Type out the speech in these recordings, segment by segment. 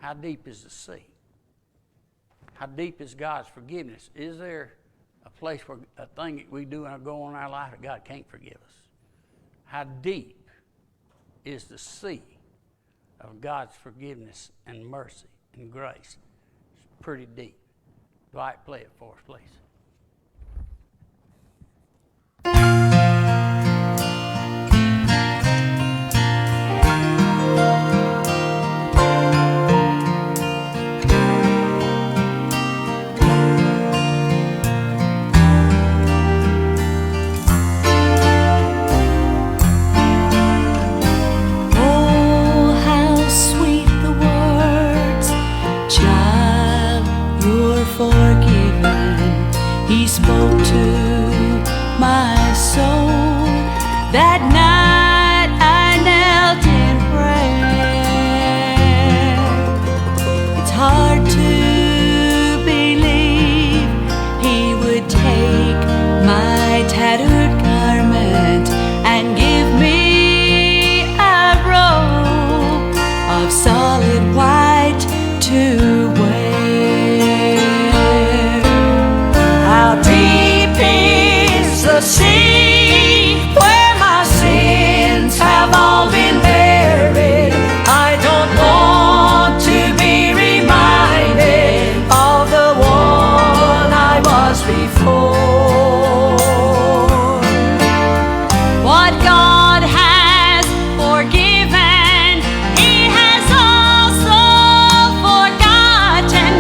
How deep is the sea? How deep is God's forgiveness? Is there a place where a thing that we do and go on in our life that God can't forgive us? How deep is the sea of God's forgiveness and mercy and grace? It's pretty deep. Dwight, play it for us, please. He spoke to my soul. That night I knelt in prayer. It's hard to believe He would take my tattered garment and give me a robe of solid white to wear. How deep is the sea where my sins have all been buried? I don't want to be reminded of the one I was before. What God has forgiven, He has also forgotten,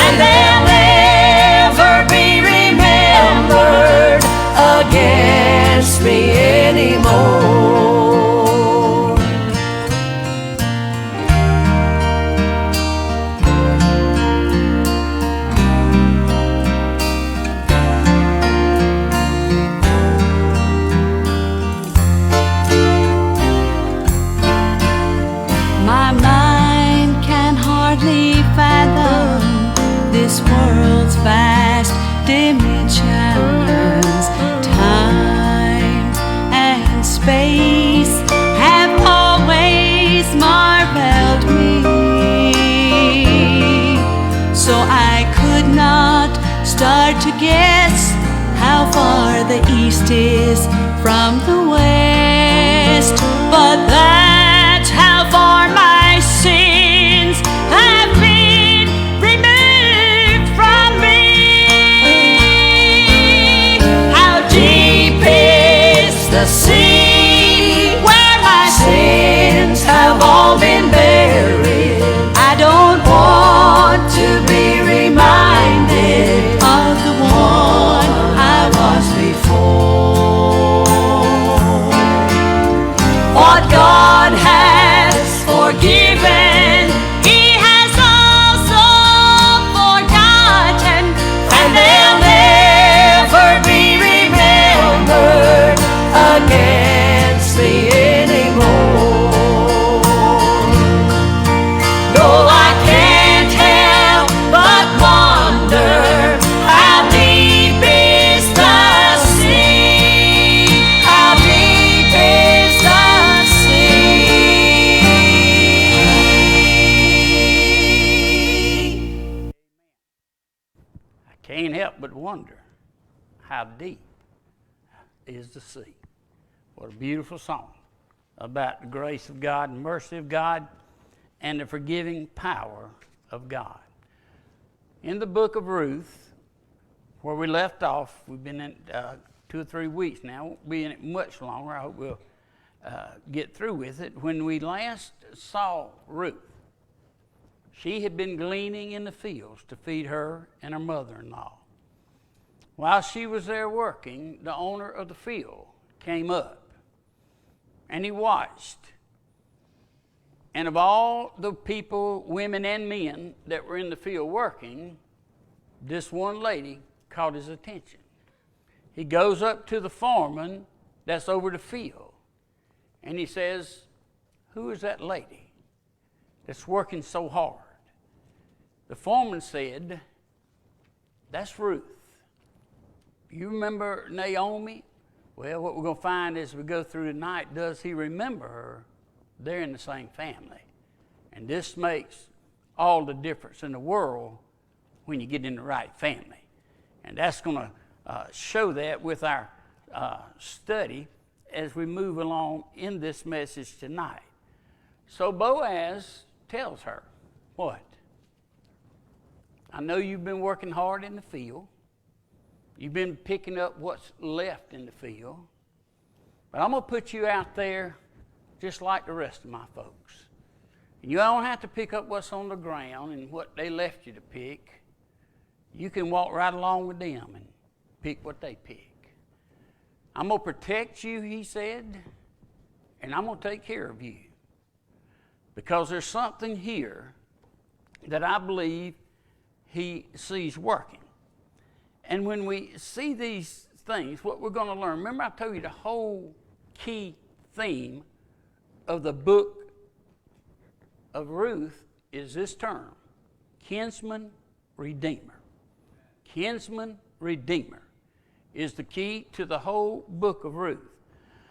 and they'll never be remembered against me anymore. My mind can hardly fathom this world's vast dimensions. Time and space have always marveled me, so I could not start to guess how far the east is from the west, but that's how far my sins have been removed from me. How deep is the sea where my sins have all been buried? I don't want to be reminded of the one I was before. What God has forgiven, He has also forgotten, and they'll never be remembered against me anymore. No, I can't help but wonder how deep is the sea. How deep is the sea? I can't help but wonder how deep is the sea. What a beautiful song about the grace of God and mercy of God and the forgiving power of God. In the book of Ruth, where we left off, we've been in 2 or 3 weeks now. Won't be in it much longer. I hope we'll get through with it. When we last saw Ruth, she had been gleaning in the fields to feed her and her mother-in-law. While she was there working, the owner of the field came up, and he watched. And of all the people, women and men, that were in the field working, this one lady caught his attention. He goes up to the foreman that's over the field, and he says, "Who is that lady that's working so hard?" The foreman said, "That's Ruth. You remember Naomi? Well, what we're going to find as we go through tonight, does he remember her? They're in the same family. And this makes all the difference in the world when you get in the right family. And that's going to show that with our study as we move along in this message tonight. So Boaz tells her, what? I know you've been working hard in the field. You've been picking up what's left in the field. But I'm going to put you out there just like the rest of my folks. And you don't have to pick up what's on the ground and what they left you to pick. You can walk right along with them and pick what they pick. I'm going to protect you, he said, and I'm going to take care of you. Because there's something here that I believe he sees working. And when we see these things, what we're going to learn, remember I told you the whole key theme of the book of Ruth is this term, kinsman redeemer. Kinsman redeemer is the key to the whole book of Ruth.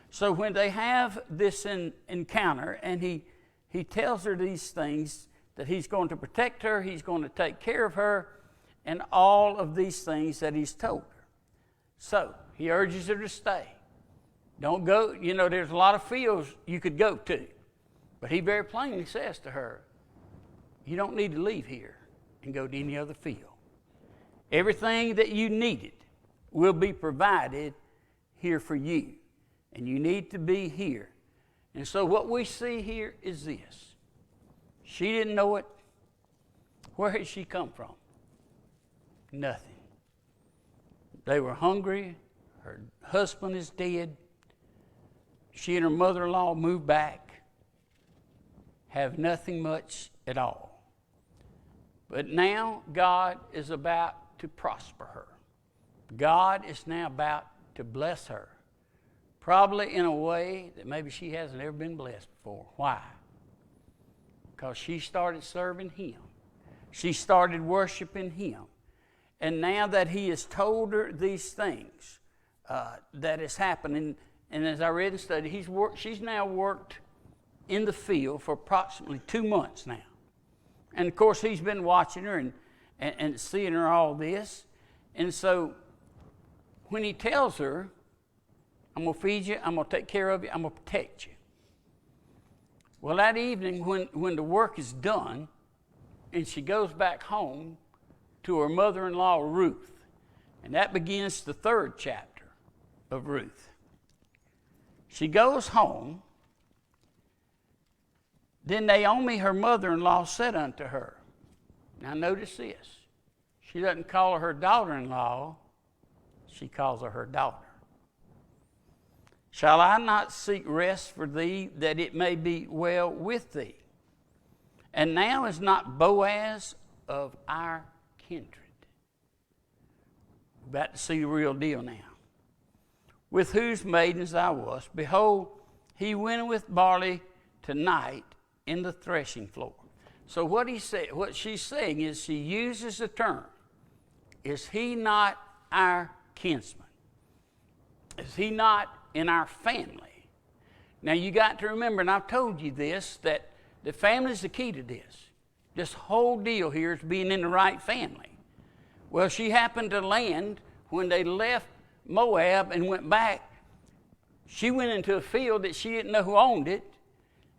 So when they have this encounter and he tells her these things, that he's going to protect her, he's going to take care of her, and all of these things that he's told her. So he urges her to stay. Don't go, there's a lot of fields you could go to. But he very plainly says to her, you don't need to leave here and go to any other field. Everything that you needed will be provided here for you. And you need to be here. And so what we see here is this. She didn't know it. Where had she come from? Nothing. They were hungry. Her husband is dead. She and her mother-in-law moved back. Have nothing much at all. But now God is about to prosper her. God is now about to bless her. Probably in a way that maybe she hasn't ever been blessed before. Why? Because she started serving him. She started worshiping him. And now that he has told her these things that has happened, and as I read and studied, she's now worked in the field for approximately 2 months now. And of course, he's been watching her and seeing her all this. And so when he tells her, I'm going to feed you, I'm going to take care of you, I'm going to protect you. Well, that evening when the work is done and she goes back home to her mother-in-law, Ruth, and that begins the 3rd chapter of Ruth. She goes home. Then Naomi, her mother-in-law, said unto her, now notice this, she doesn't call her daughter-in-law, she calls her daughter. Shall I not seek rest for thee, that it may be well with thee? And now is not Boaz of our kindred? We're about to see the real deal now. With whose maidens thou wast, behold, he winnoweth barley tonight in the threshing floor. So what she's saying is she uses the term, is he not our kinsman? Is he not in our family? Now you got to remember, and I've told you this, that the family is the key to this. This whole deal here is being in the right family. Well, she happened to land when they left Moab and went back. She went into a field that she didn't know who owned it.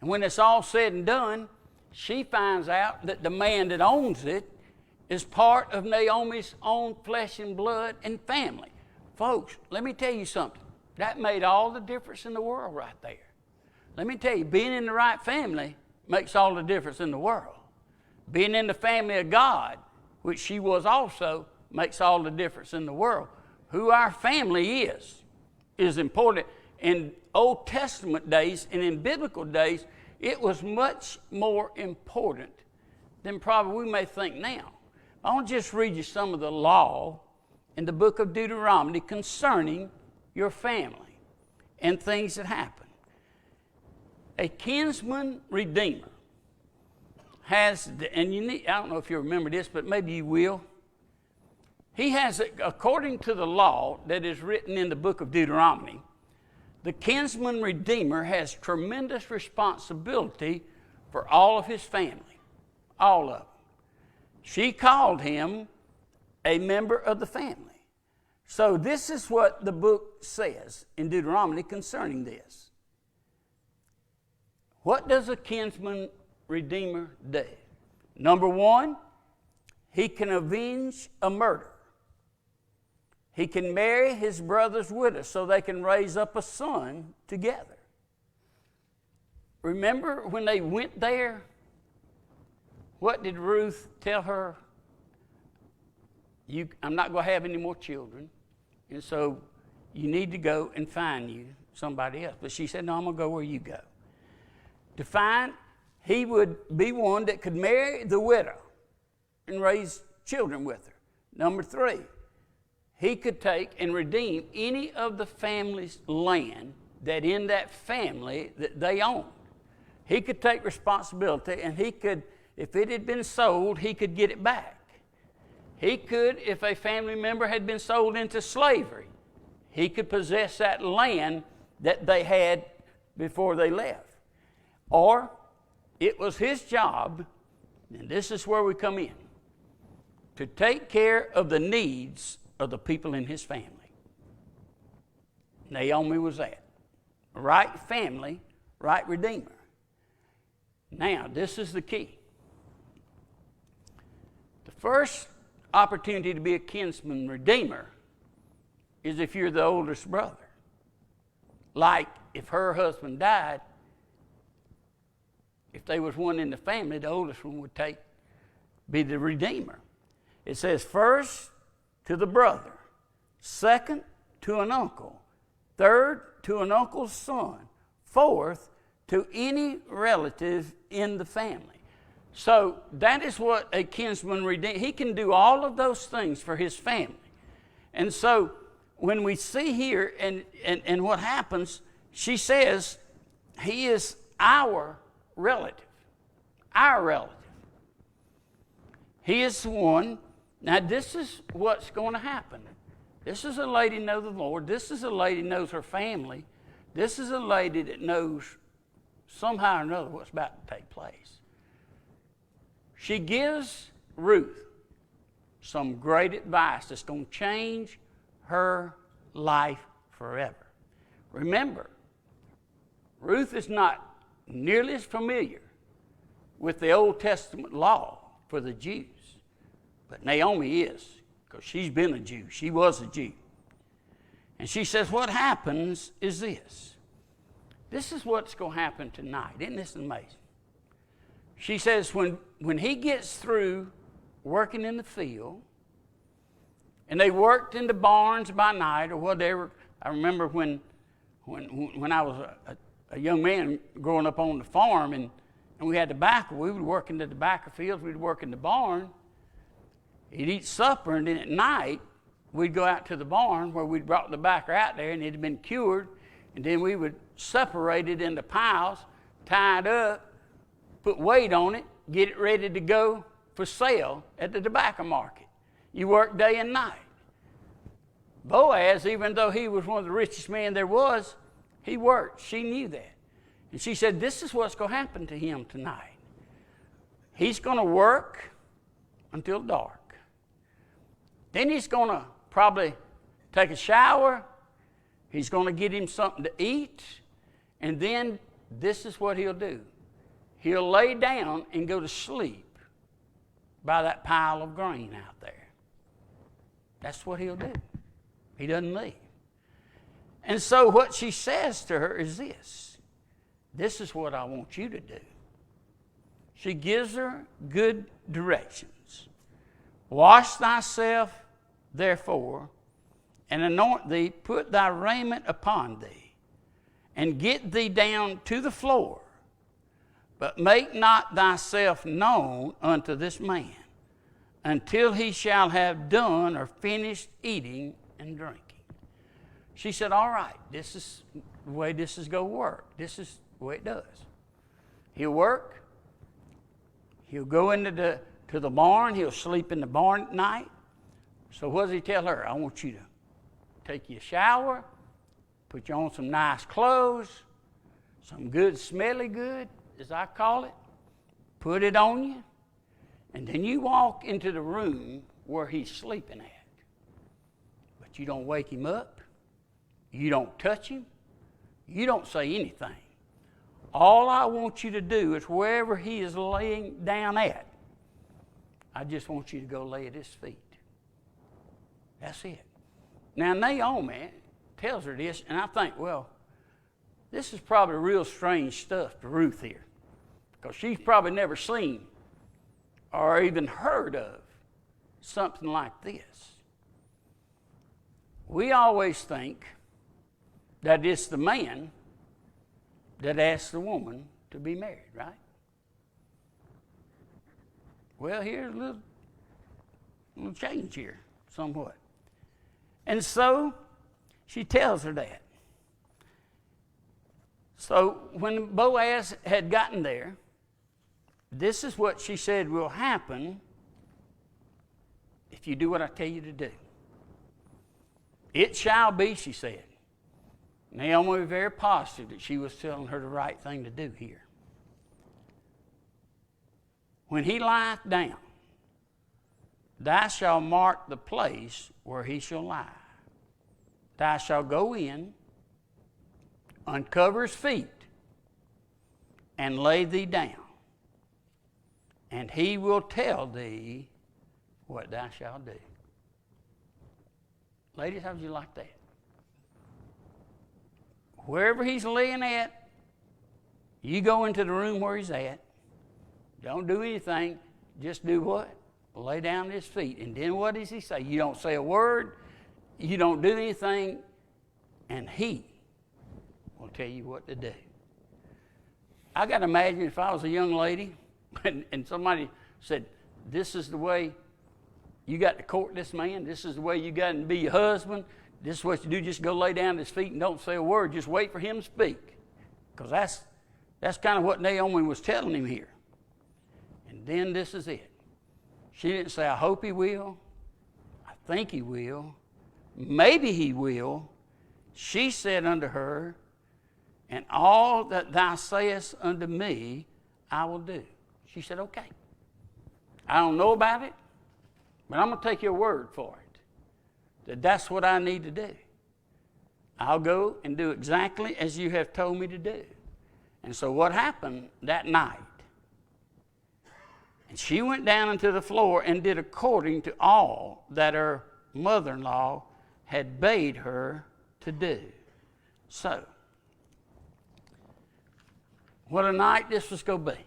And when it's all said and done, she finds out that the man that owns it is part of Naomi's own flesh and blood and family. Folks, let me tell you something. That made all the difference in the world right there. Let me tell you, being in the right family makes all the difference in the world. Being in the family of God, which she was also, makes all the difference in the world. Who our family is important. In Old Testament days and in biblical days, it was much more important than probably we may think now. I want to just read you some of the law in the book of Deuteronomy concerning your family and things that happen. A kinsman redeemer has, and I don't know if you remember this, but maybe you will. He has, according to the law that is written in the book of Deuteronomy, the kinsman redeemer has tremendous responsibility for all of his family, all of them. She called him a member of the family. So this is what the book says in Deuteronomy concerning this. What does a kinsman redeemer do? Number one, he can avenge a murder. He can marry his brother's widow so they can raise up a son together. Remember when they went there? What did Ruth tell her? I'm not going to have any more children, and so you need to go and find you somebody else. But she said, no, I'm going to go where you go. To find, he would be one that could marry the widow and raise children with her. Number three, he could take and redeem any of the family's land that in that family that they owned. He could take responsibility, and he could, if it had been sold, he could get it back. He could, if a family member had been sold into slavery, he could possess that land that they had before they left. Or it was his job, and this is where we come in, to take care of the needs of the people in his family. Naomi was that. Right family, right redeemer. Now, this is the key. The first opportunity to be a kinsman redeemer is if you're the oldest brother. Like if her husband died, if there was one in the family, the oldest one would be the redeemer. It says first to the brother, second to an uncle, third to an uncle's son, fourth to any relative in the family. So that is what a kinsman redeemer, he can do all of those things for his family. And so when we see here and what happens, she says he is our relative. Our relative. He is the one. Now this is what's going to happen. This is a lady knows the Lord. This is a lady knows her family. This is a lady that knows somehow or another what's about to take place. She gives Ruth some great advice that's going to change her life forever. Remember, Ruth is not nearly as familiar with the Old Testament law for the Jews, but Naomi is, because she's been a Jew. She was a Jew. And she says, what happens is this. This is what's going to happen tonight. Isn't this amazing? She says when he gets through working in the field, and they worked in the barns by night or whatever. I remember when I was a young man growing up on the farm, and we had tobacco. We would work in the tobacco fields. We'd work in the barn. He'd eat supper, and then at night, we'd go out to the barn where we'd brought the tobacco out there, and it had been cured, and then we would separate it into piles, tie it up, put weight on it, get it ready to go for sale at the tobacco market. You work day and night. Boaz, even though he was one of the richest men there was, he worked. She knew that. And she said, this is what's going to happen to him tonight. He's going to work until dark. Then he's going to probably take a shower. He's going to get him something to eat. And then this is what he'll do. He'll lay down and go to sleep by that pile of grain out there. That's what he'll do. He doesn't leave. And so what she says to her is this. This is what I want you to do. She gives her good directions. Wash thyself, therefore, and anoint thee, put thy raiment upon thee, and get thee down to the floor. But make not thyself known unto this man, until he shall have done or finished eating and drinking. She said, all right, this is the way this is going to work. This is the way it does. He'll work. He'll go into the barn. He'll sleep in the barn at night. So what does he tell her? I want you to take you a shower, put you on some nice clothes, some good, smelly good, as I call it, put it on you, And then you walk into the room where he's sleeping at. But you don't wake him up. You don't touch him. You don't say anything. All I want you to do is wherever he is laying down at, I just want you to go lay at his feet. That's it. Now, Naomi tells her this, and I think, well, this is probably real strange stuff to Ruth here, because she's probably never seen or even heard of something like this. We always think that it's the man that asks the woman to be married, right? Well, here's a little change here, somewhat. And so she tells her that. So when Boaz had gotten there, this is what she said will happen if you do what I tell you to do. It shall be, she said. Naomi was very positive that she was telling her the right thing to do here. When he lieth down, thou shalt mark the place where he shall lie. Thou shalt go in, uncover his feet, and lay thee down. And he will tell thee what thou shalt do. Ladies, how would you like that? Wherever he's laying at, you go into the room where he's at. Don't do anything. Just do what? Lay down at his feet. And then what does he say? You don't say a word. You don't do anything. And he will tell you what to do. I got to imagine if I was a young lady and somebody said, this is the way you got to court this man. This is the way you got to be your husband. This is what you do. Just go lay down at his feet and don't say a word. Just wait for him to speak. Because that's kind of what Naomi was telling him here. And then this is it. She didn't say, I hope he will. I think he will. Maybe he will. She said unto her, and all that thou sayest unto me, I will do. She said, okay. I don't know about it, but I'm going to take your word for it. That's what I need to do. I'll go and do exactly as you have told me to do. And so what happened that night? And she went down into the floor and did according to all that her mother-in-law had bade her to do. So, what a night this was going to be.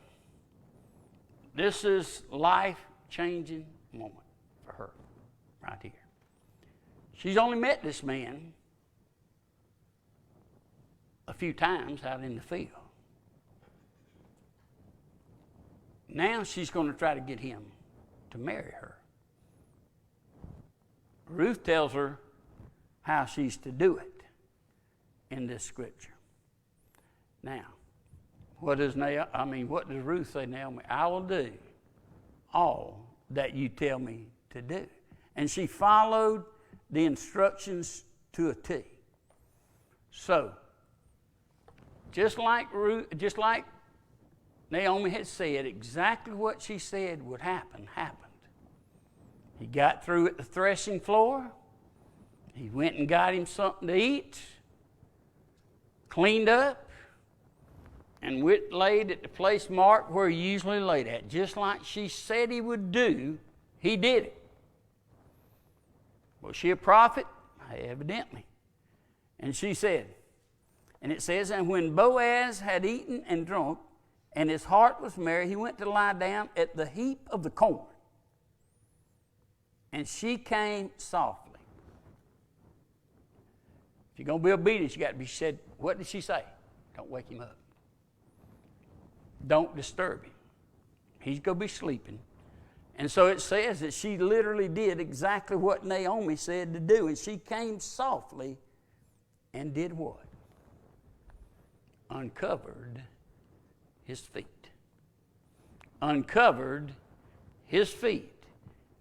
This is life-changing moment for her right here. She's only met this man a few times out in the field. Now she's going to try to get him to marry her. Ruth tells her how she's to do it in this scripture. Now, what does Ruth say, Naomi? I will do all that you tell me to do. And she followed the instructions to a T. So, just like Naomi had said, exactly what she said would happen, happened. He got through at the threshing floor. He went and got him something to eat, cleaned up, and laid at the place marked where he usually laid at. Just like she said he would do, he did it. Was she a prophet? Evidently. And she said, and it says, and when Boaz had eaten and drunk, and his heart was merry, he went to lie down at the heap of the corn. And she came softly. If you're going to be obedient, you got to be said, what did she say? Don't wake him up. Don't disturb him. He's going to be sleeping. And so it says that she literally did exactly what Naomi said to do. And she came softly and did what? Uncovered his feet. Uncovered his feet.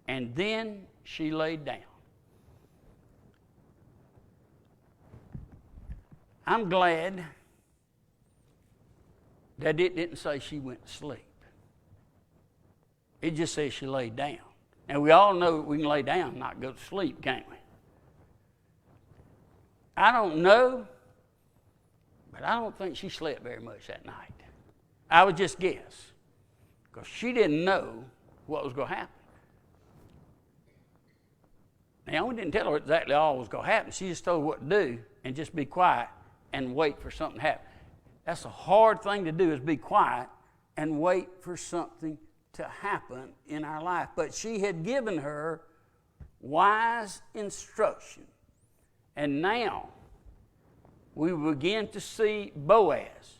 And then she laid down. I'm glad that it didn't say she went to sleep. It just says she laid down. And we all know we can lay down and not go to sleep, can't we? I don't know, but I don't think she slept very much that night. I would just guess, because she didn't know what was going to happen. Naomi didn't tell her exactly all was going to happen. She just told her what to do and just be quiet and wait for something to happen. That's a hard thing to do, is be quiet and wait for something to happen in our life. But she had given her wise instruction. And now we begin to see Boaz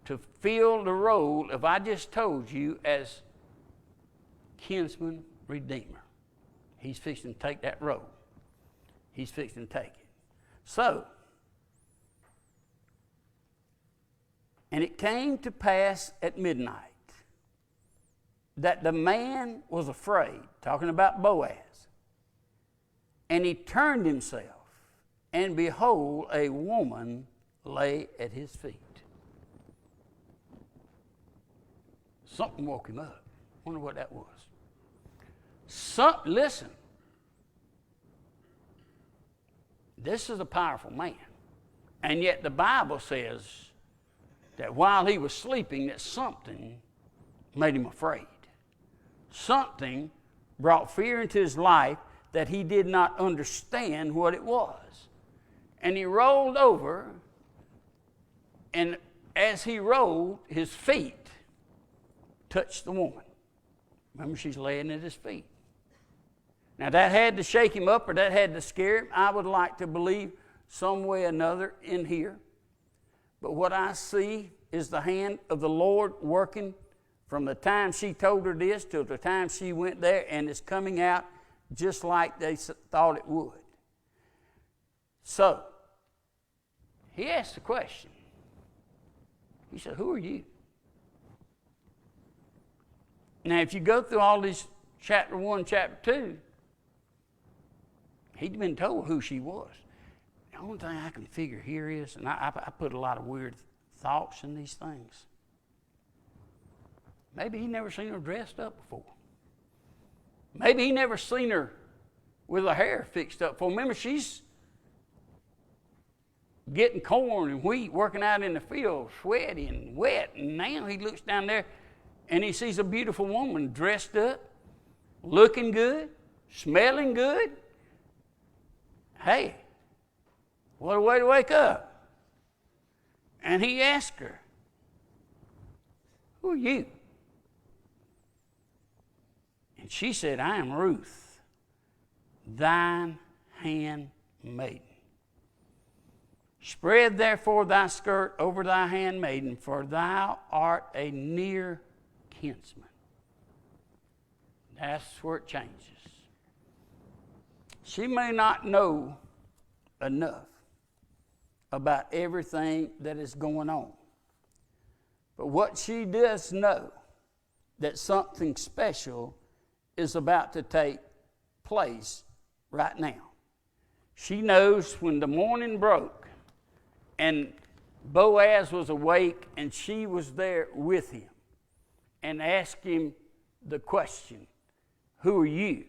to fill the role of, I just told you, as kinsman redeemer. He's fixing to take that role. He's fixing to take it. So, and it came to pass at midnight that the man was afraid, talking about Boaz, and he turned himself, and behold, a woman lay at his feet. Something woke him up. Wonder what that was. Listen, this is a powerful man. And yet the Bible says that while he was sleeping, that something made him afraid. Something brought fear into his life that he did not understand what it was. And he rolled over, and as he rolled, his feet touched the woman. Remember, she's laying at his feet. Now, that had to shake him up, or that had to scare him. I would like to believe some way or another in here. But what I see is the hand of the Lord working from the time she told her this till the time she went there, and it's coming out just like they thought it would. So, he asked the question. He said, "Who are you?" Now, if you go through all this, chapter 1, chapter 2, he'd been told who she was. The only thing I can figure here is, and I put a lot of weird thoughts in these things, maybe he never seen her dressed up before. Maybe he never seen her with her hair fixed up before. Remember, she's getting corn and wheat, working out in the field, sweaty and wet, and now he looks down there and he sees a beautiful woman dressed up, looking good, smelling good. Hey, what a way to wake up. And he asked her, "Who are you?" And she said, "I am Ruth, thine handmaiden. Spread therefore thy skirt over thy handmaiden, for thou art a near kinsman." That's where it changes. She may not know enough about everything that is going on, but what she does know, that something special is about to take place right now. She knows when the morning broke and Boaz was awake and she was there with him and asked him the question, "Who are you?"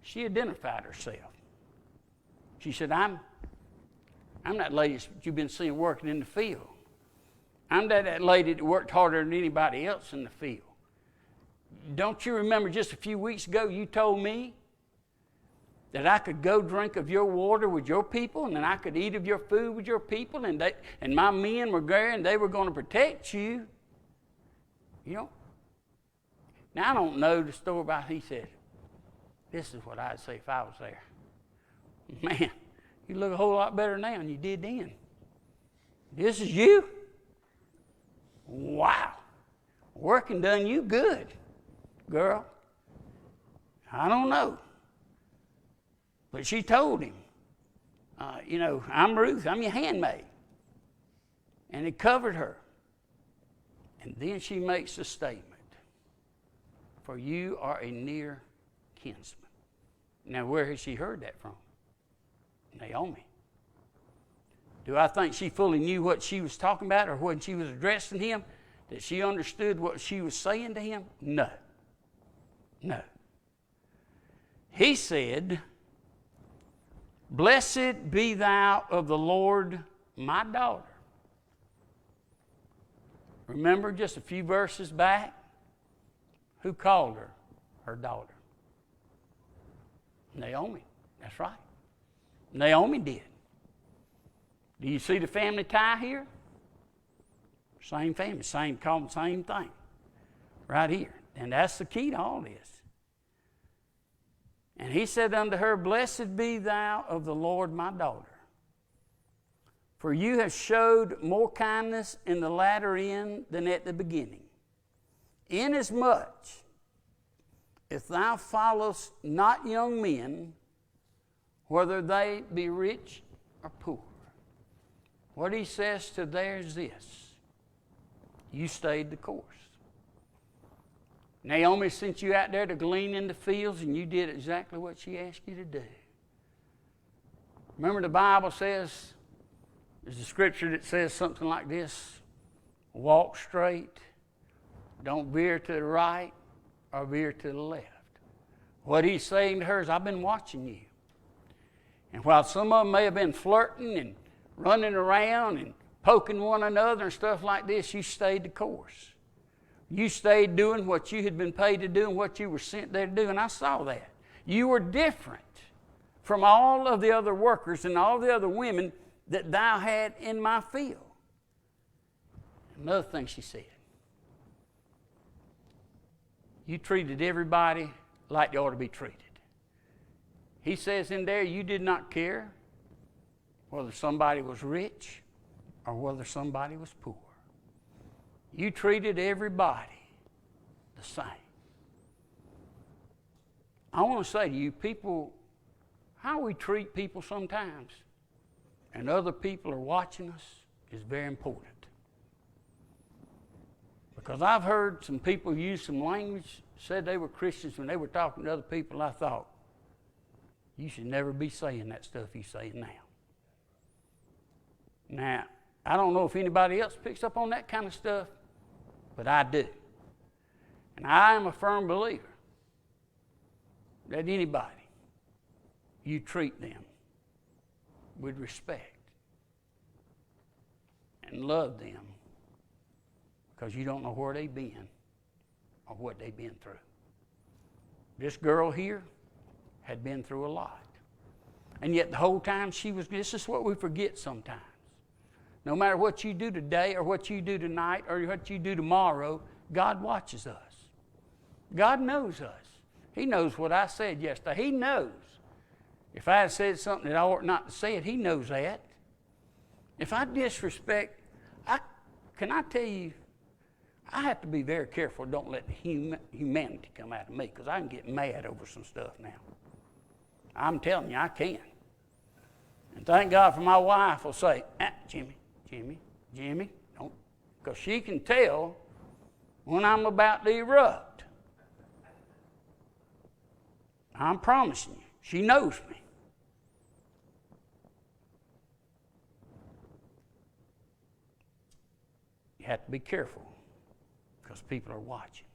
She identified herself. She said, I'm that lady that you've been seeing working in the field. I'm that lady that worked harder than anybody else in the field. Don't you remember just a few weeks ago you told me that I could go drink of your water with your people, and then I could eat of your food with your people, and my men were there and they were going to protect you? You know? Now, I don't know the story about, he said, this is what I'd say if I was there. "Man, you look a whole lot better now than you did then. This is you? Wow. Working done you good, girl." I don't know. But she told him, "I'm Ruth, I'm your handmaid." And it covered her. And then she makes a statement, "For you are a near kinsman." Now, where has she heard that from? Naomi. Do I think she fully knew what she was talking about or when she was addressing him? that she understood what she was saying to him? No. No. He said, "Blessed be thou of the Lord, my daughter." Remember just a few verses back? Who called her her daughter? Naomi. That's right. Naomi did. Do you see the family tie here? Same family, same thing. Right here. And that's the key to all this. And he said unto her, "Blessed be thou of the Lord, my daughter. For you have showed more kindness in the latter end than at the beginning. Inasmuch if thou followest not young men, whether they be rich or poor." What he says to there is this: you stayed the course. Naomi sent you out there to glean in the fields, and you did exactly what she asked you to do. Remember, the Bible says, there's a scripture that says something like this: walk straight, don't veer to the right or veer to the left. What he's saying to her is, I've been watching you. And while some of them may have been flirting and running around and poking one another and stuff like this, you stayed the course. You stayed doing what you had been paid to do and what you were sent there to do, and I saw that. You were different from all of the other workers and all the other women that thou had in my field. Another thing she said: you treated everybody like they ought to be treated. He says in there, you did not care whether somebody was rich or whether somebody was poor. You treated everybody the same. I want to say to you, people, how we treat people sometimes and other people are watching us is very important. Because I've heard some people use some language, said they were Christians when they were talking to other people. I thought, you should never be saying that stuff you're saying now. Now, I don't know if anybody else picks up on that kind of stuff, but I do. And I am a firm believer that anybody, you treat them with respect and love them, because you don't know where they've been or what they've been through. This girl here had been through a lot. And yet the whole time this is what we forget sometimes. No matter what you do today or what you do tonight or what you do tomorrow, God watches us. God knows us. He knows what I said yesterday. He knows. If I had said something that I ought not to say it, he knows that. If I disrespect, can I tell you, I have to be very careful. Don't let humanity come out of me, because I can get mad over some stuff now. I'm telling you, I can. And thank God for my wife will say, Jimmy, don't, because she can tell when I'm about to erupt. I'm promising you, she knows me. You have to be careful, because people are watching.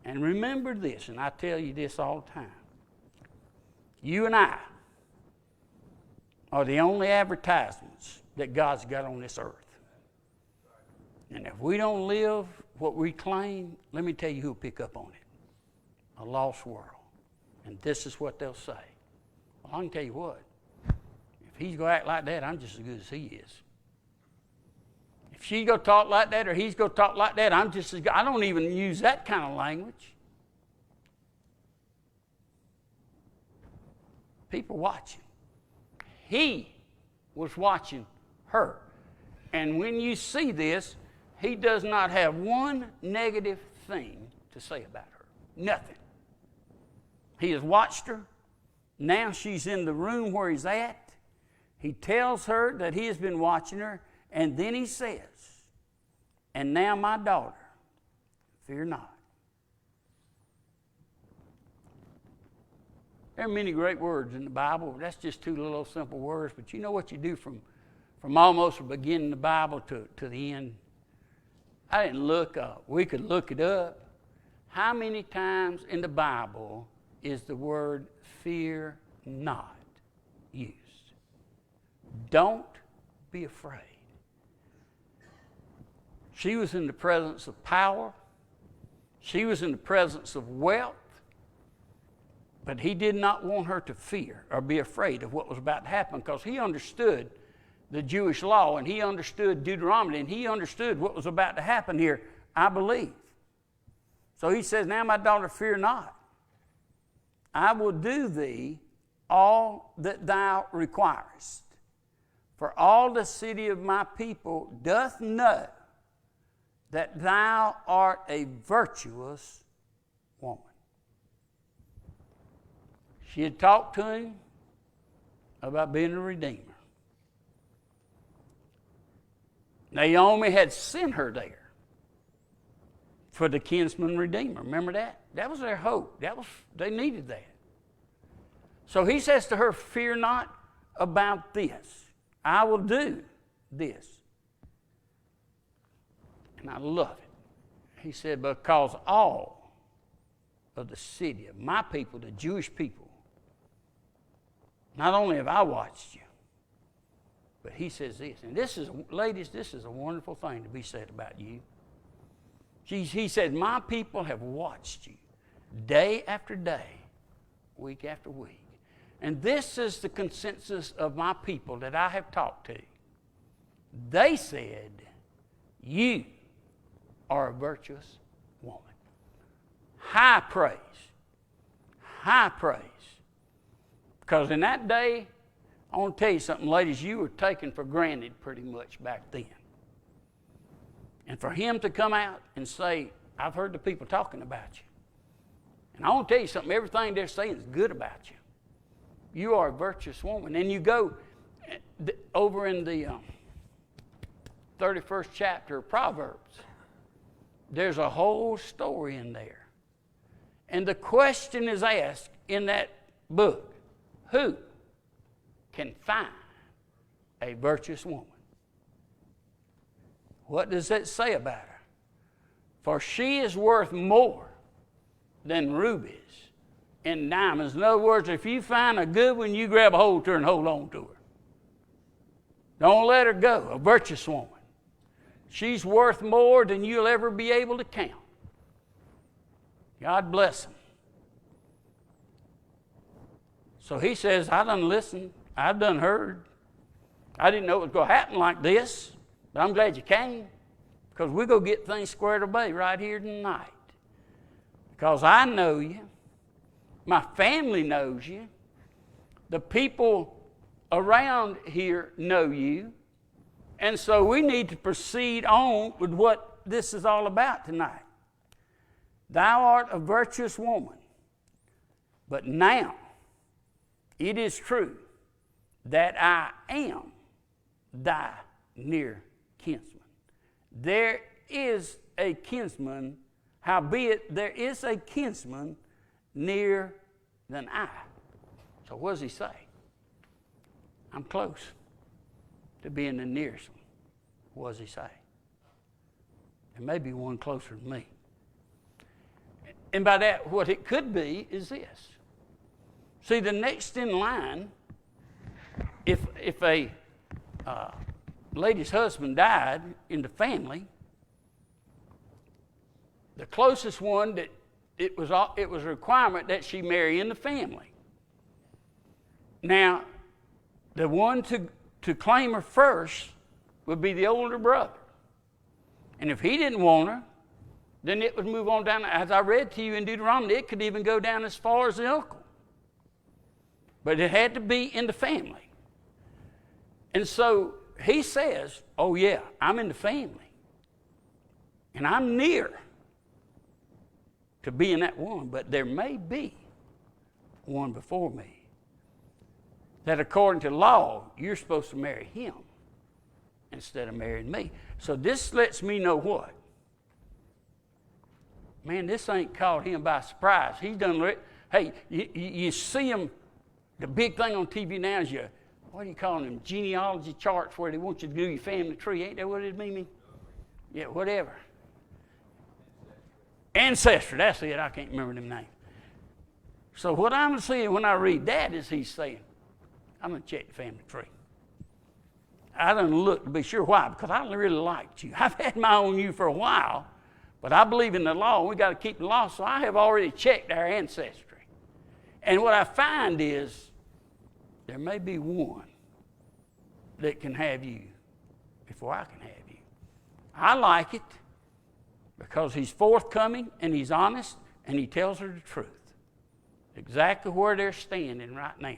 And remember this, and I tell you this all the time. You and I are the only advertisements that God's got on this earth. And if we don't live what we claim, let me tell you who'll pick up on it. A lost world. And this is what they'll say. Well, I can tell you what. If he's going to act like that, I'm just as good as he is. If she's going to talk like that or he's going to talk like that, I'm just as good. I don't even use that kind of language. People watching. He was watching her. And when you see this, he does not have one negative thing to say about her. Nothing. He has watched her. Now she's in the room where he's at. He tells her that he has been watching her. And then he says, and now my daughter, fear not. There are many great words in the Bible. That's just two little simple words. But you know what you do from almost the beginning of the Bible to the end? I didn't look up. We could look it up. How many times in the Bible is the word fear not used? Don't be afraid. She was in the presence of power. She was in the presence of wealth. But he did not want her to fear or be afraid of what was about to happen, because he understood the Jewish law, and he understood Deuteronomy, and he understood what was about to happen here, I believe. So he says, now my daughter, fear not. I will do thee all that thou requirest. For all the city of my people doth know that thou art a virtuous woman. She had talked to him about being a redeemer. Naomi had sent her there for the kinsman redeemer. Remember that? That was their hope. They needed that. So he says to her, fear not about this. I will do this. And I love it. He said, because all of the city of my people, the Jewish people, not only have I watched you, but he says this, and this is, ladies, this is a wonderful thing to be said about you. He said, my people have watched you day after day, week after week. And this is the consensus of my people that I have talked to. They said, you are a virtuous woman. High praise. High praise. Because in that day, I want to tell you something, ladies, you were taken for granted pretty much back then. And for him to come out and say, I've heard the people talking about you. And I want to tell you something, everything they're saying is good about you. You are a virtuous woman. And you go over in the 31st chapter of Proverbs, there's a whole story in there. And the question is asked in that book, who can find a virtuous woman? What does that say about her? For she is worth more than rubies and diamonds. In other words, if you find a good one, you grab a hold to her and hold on to her. Don't let her go, a virtuous woman. She's worth more than you'll ever be able to count. God bless them. So he says, I done listened. I've done heard. I didn't know it was going to happen like this, but I'm glad you came, because we're going to get things squared away right here tonight. Because I know you. My family knows you. The people around here know you. And so we need to proceed on with what this is all about tonight. Thou art a virtuous woman, but now it is true that I am thy near kinsman. There is a kinsman, howbeit there is a kinsman nearer than I. So what does he say? I'm close to being the nearest one. What does he say? There may be one closer than me. And by that, what it could be is this. See, the next in line, if a lady's husband died in the family, the closest one that it was a requirement that she marry in the family. Now, the one to claim her first would be the older brother. And if he didn't want her, then it would move on down. As I read to you in Deuteronomy, it could even go down as far as the uncle. But it had to be in the family. And so he says, oh yeah, I'm in the family. And I'm near to being that one, but there may be one before me that according to law, you're supposed to marry him instead of marrying me. So this lets me know what? Man, this ain't caught him by surprise. He's done, hey, you see him, the big thing on TV now is what do you call them, genealogy charts where they want you to do your family tree. Ain't that what it mean? Yeah, whatever. Ancestry, that's it. I can't remember them names. So what I'm seeing when I read that is he's saying, I'm going to check the family tree. I done looked to be sure. Why? Because I really liked you. I've had my own you for a while, but I believe in the law. We got to keep the law, so I have already checked our ancestry. And what I find is there may be one that can have you before I can have you. I like it because he's forthcoming and he's honest and he tells her the truth. Exactly where they're standing right now.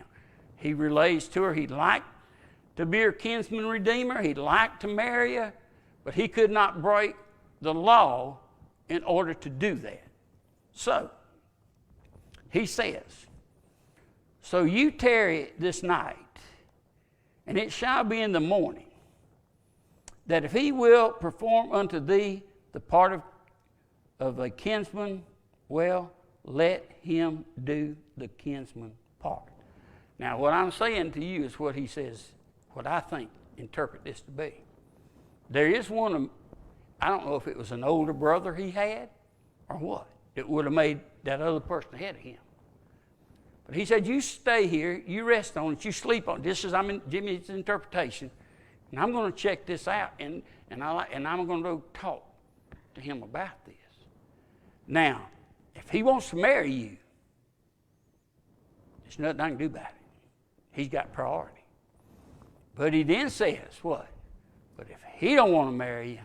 He relays to her he'd like to be her kinsman redeemer. He'd like to marry her, but he could not break the law in order to do that. So, he says, so you tarry this night, and it shall be in the morning, that if he will perform unto thee the part of a kinsman, well, let him do the kinsman part. Now, what I'm saying to you is what he says, what I think, interpret this to be. There is one, I don't know if it was an older brother he had or what. It would have made that other person ahead of him. But he said, you stay here, you rest on it, you sleep on it. This is Jimmy's interpretation. And I'm going to check this out, and I'm going to go talk to him about this. Now, if he wants to marry you, there's nothing I can do about it. He's got priority. But he then says, what? But if he don't want to marry you,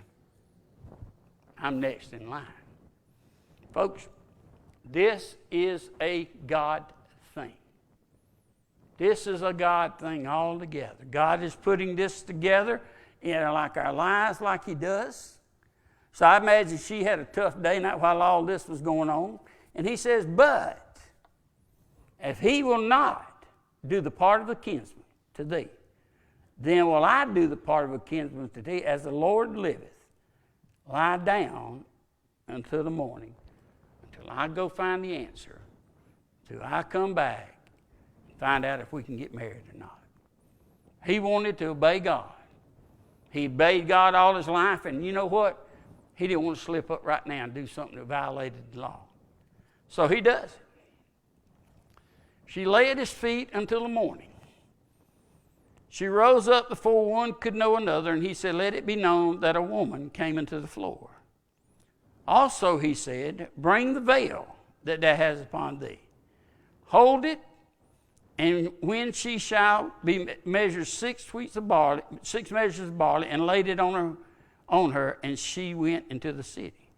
I'm next in line. Folks, this is a God thing. This is a God thing altogether. God is putting this together in like our lives like he does. So I imagine she had a tough day night while all this was going on. And he says, but if he will not do the part of a kinsman to thee, then will I do the part of a kinsman to thee, as the Lord liveth. Lie down until the morning, until I go find the answer, till I come back and find out if we can get married or not. He wanted to obey God. He obeyed God all his life, and you know what? He didn't want to slip up right now and do something that violated the law. So he does it. She lay at his feet until the morning. She rose up before one could know another, and he said, let it be known that a woman came into the floor. Also, he said, bring the veil that thou hast upon thee. Hold it, and when she shall be measured 6 measures of barley, and laid it on her, and she went into the city.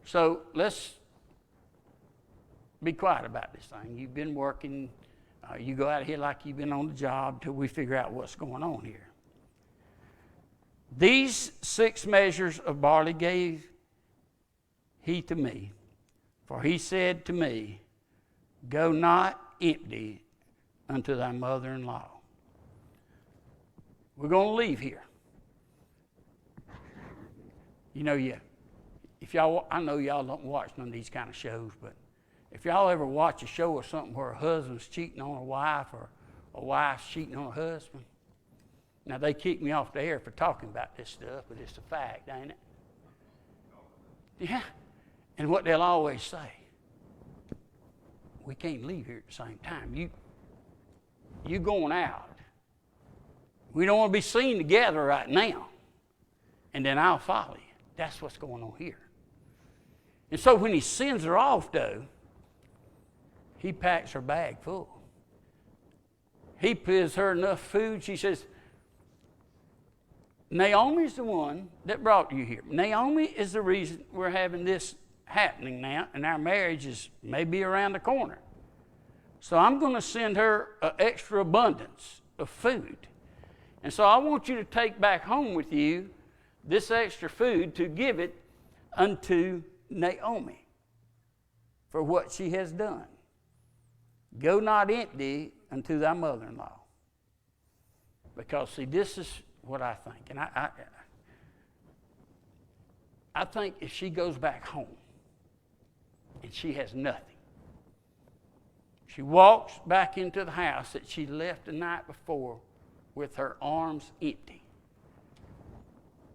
So let's be quiet about this thing. You've been working. You go out of here like you've been on the job till we figure out what's going on here. These 6 measures of barley gave he to me, for he said to me, go not empty unto thy mother-in-law. We're going to leave here. You know, I know y'all don't watch none of these kind of shows, but if y'all ever watch a show or something where a husband's cheating on a wife or a wife's cheating on a husband, now they kick me off the air for talking about this stuff, but it's a fact, ain't it? Yeah. And what they'll always say, we can't leave here at the same time. You going out. We don't want to be seen together right now. And then I'll follow you. That's what's going on here. And so when he sends her off, though, he packs her bag full. He gives her enough food. She says, Naomi's the one that brought you here. Naomi is the reason we're having this happening now, and our marriage is maybe around the corner. So I'm going to send her an extra abundance of food. And so I want you to take back home with you this extra food to give it unto Naomi for what she has done. Go not empty unto thy mother-in-law. Because, see, this is what I think. And I think if she goes back home and she has nothing, she walks back into the house that she left the night before with her arms empty,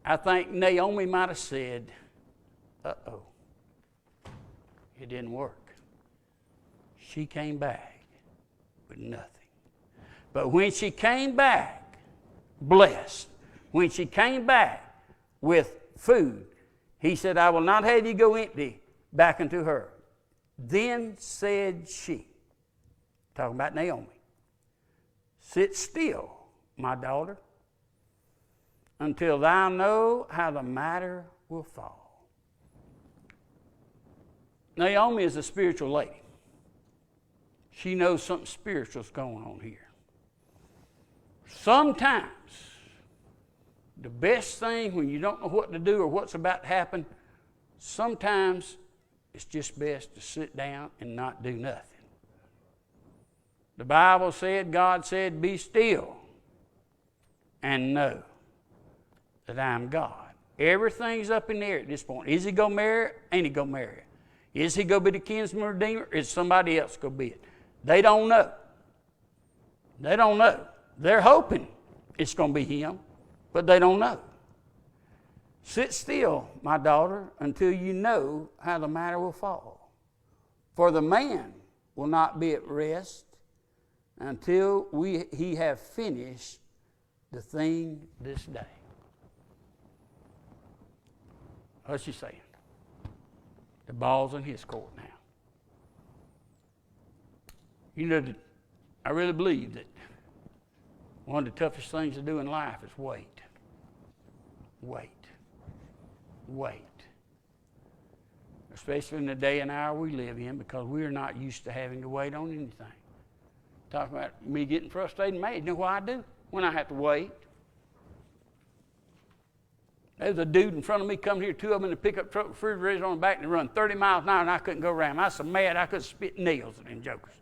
I think Naomi might have said, uh-oh, It didn't work. She came back with nothing. But when she came back blessed, when she came back with food, he said, I will not have you go empty back unto her. Then said she, talking about Naomi, sit still, my daughter, until thou know how the matter will fall. Naomi is a spiritual lady. She knows something spiritual's going on here. Sometimes, the best thing when you don't know what to do or what's about to happen, sometimes it's just best to sit down and not do nothing. The Bible said, God said, be still and know that I am God. Everything's up in the air at this point. Is he going to marry her? Ain't he going to marry her? Is he going to be the kinsman redeemer? Is somebody else going to be it? They don't know. They don't know. They're hoping it's going to be him, but they don't know. Sit still, my daughter, until you know how the matter will fall. For the man will not be at rest until he have finished the thing this day. What's she saying? The ball's in his court now. You know, I really believe that one of the toughest things to do in life is wait. Wait. Wait. Especially in the day and hour we live in, because we're not used to having to wait on anything. Talking about me getting frustrated and mad. You know what I do when I have to wait? There's a dude in front of me coming here, two of them in the pickup truck, refrigerator on the back, and they run 30 miles an hour, and I couldn't go around. I was so mad I could spit nails at them jokers.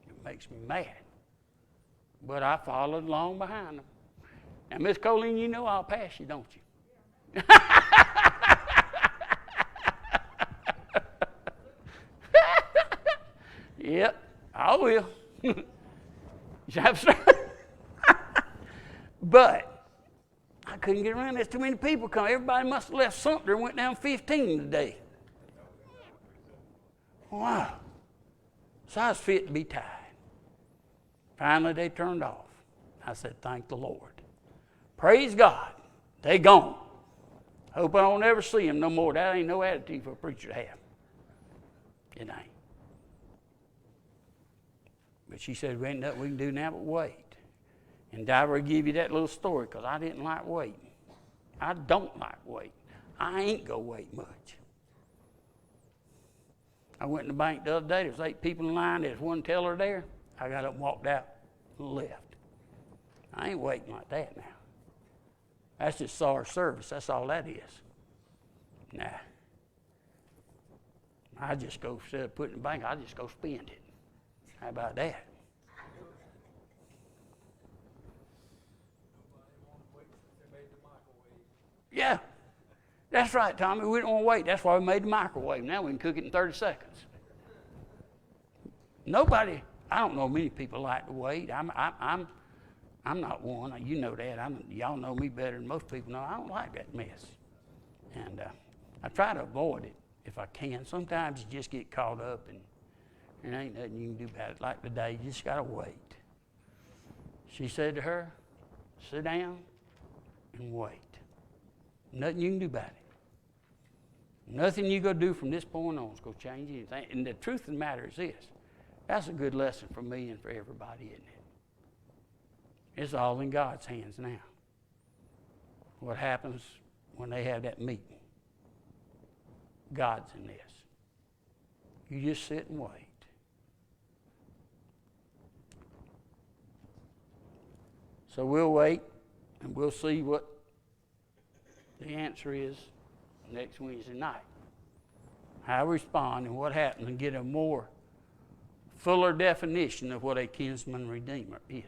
It makes me mad. But I followed along behind them. Now, Miss Colleen, you know I'll pass you, don't you? Yep, I will. But I couldn't get around. There's too many people coming. Everybody must have left Sumter and went down 15 today. Wow. So I was fit to be tied. Finally, they turned off. I said, thank the Lord. Praise God. They gone. Hope I don't ever see them no more. That ain't no attitude for a preacher to have. It ain't. But she said, we ain't nothing we can do now but wait. And I will give you that little story because I didn't like waiting. I don't like waiting. I ain't going to wait much. I went in the bank the other day. There was 8 people in line. There was one teller there. I got up and walked out and left. I ain't waiting like that now. That's just SAR service. That's all that is. Nah. I just go, instead of putting it in the bank, I just go spend it. How about that? Yeah, that's right, Tommy. We don't want to wait. That's why we made the microwave. Now we can cook it in 30 seconds. Nobody, I don't know many people like to wait. I'm not one. You know that. Y'all know me better than most people know. I don't like that mess. And I try to avoid it if I can. Sometimes you just get caught up and there ain't nothing you can do about it. Like today, you just got to wait. She said to her, sit down and wait. Nothing you can do about it. Nothing you go do from this point on is going to change anything. And the truth of the matter is this. That's a good lesson for me and for everybody, isn't it? It's all in God's hands now. What happens when they have that meeting? God's in this. You just sit and wait. So we'll wait and we'll see what the answer is next Wednesday night. How we respond and what happens, and get a more fuller definition of what a kinsman redeemer is.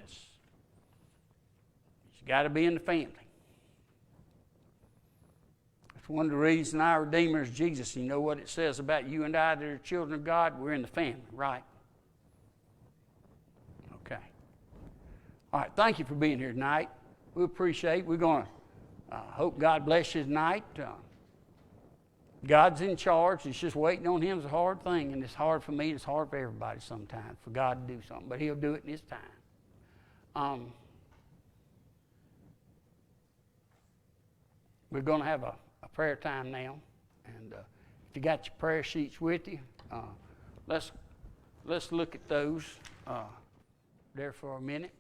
It's got to be in the family. That's one of the reasons our Redeemer is Jesus. You know what it says about you and I that are children of God? We're in the family, right? Okay. All right, thank you for being here tonight. We appreciate it. We're going to Hope God bless you tonight. God's in charge. It's just waiting on Him is a hard thing, and it's hard for me. It's hard for everybody sometimes for God to do something, but He'll do it in His time. We're going to have a prayer time now, and if you got your prayer sheets with you, let's look at those there for a minute.